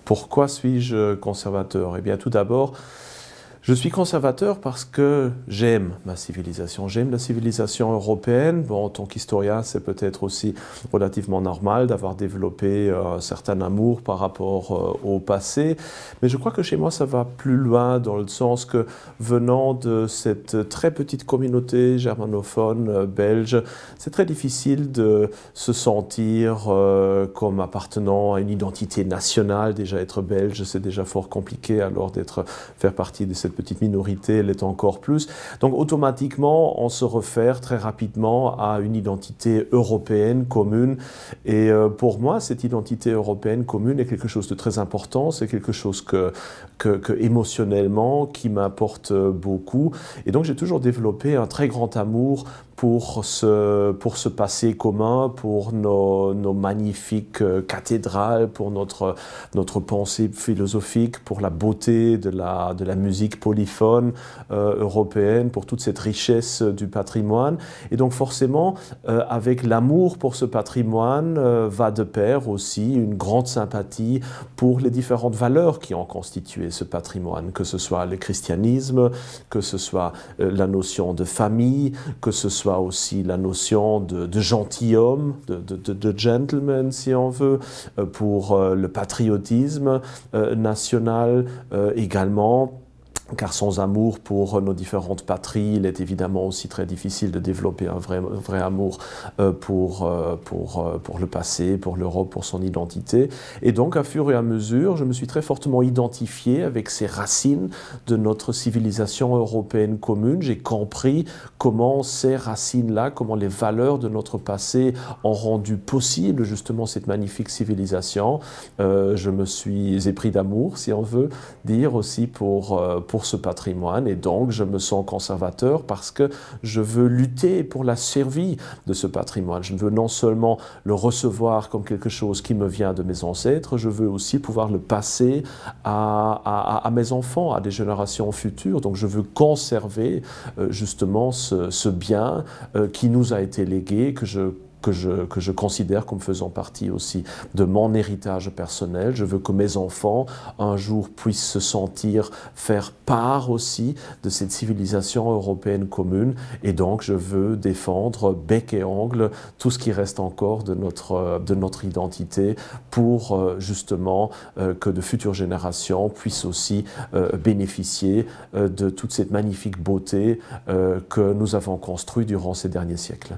Pourquoi suis-je conservateur? Eh bien, tout d'abord, je suis conservateur parce que j'aime ma civilisation, j'aime la civilisation européenne. Bon, en tant qu'historien, c'est peut-être aussi relativement normal d'avoir développé un certain amour par rapport au passé, mais je crois que chez moi, ça va plus loin dans le sens que venant de cette très petite communauté germanophone belge, c'est très difficile de se sentir comme appartenant à une identité nationale. Déjà être belge, c'est déjà fort compliqué, alors faire partie de cette petite minorité l'est encore plus. Donc automatiquement, on se réfère très rapidement à une identité européenne commune. Et pour moi, cette identité européenne commune est quelque chose de très important. C'est quelque chose que émotionnellement, qui m'apporte beaucoup. Et donc j'ai toujours développé un très grand amour pour ce passé commun, pour nos magnifiques cathédrales, pour notre pensée philosophique, pour la beauté de la musique polyphone européenne, pour toute cette richesse du patrimoine. Et donc forcément, avec l'amour pour ce patrimoine, va de pair aussi une grande sympathie pour les différentes valeurs qui ont constitué ce patrimoine, que ce soit le christianisme, que ce soit la notion de famille, que ce soit aussi la notion de gentilhomme, de gentleman si on veut, pour le patriotisme national également. Car sans amour pour nos différentes patries, il est évidemment aussi très difficile de développer un vrai amour pour le passé, pour l'Europe, pour son identité. Et donc, à fur et à mesure, je me suis très fortement identifié avec ces racines de notre civilisation européenne commune. J'ai compris comment ces racines-là, comment les valeurs de notre passé ont rendu possible justement cette magnifique civilisation. Je me suis épris d'amour, si on veut dire, aussi pour ce patrimoine, et donc je me sens conservateur parce que je veux lutter pour la survie de ce patrimoine. Je veux non seulement le recevoir comme quelque chose qui me vient de mes ancêtres, je veux aussi pouvoir le passer à mes enfants, à des générations futures. Donc je veux conserver justement ce bien qui nous a été légué, que je considère comme faisant partie aussi de mon héritage personnel. Je veux que mes enfants, un jour, puissent se sentir faire part aussi de cette civilisation européenne commune. Et donc, je veux défendre bec et ongle tout ce qui reste encore de notre identité pour justement que de futures générations puissent aussi bénéficier de toute cette magnifique beauté que nous avons construite durant ces derniers siècles.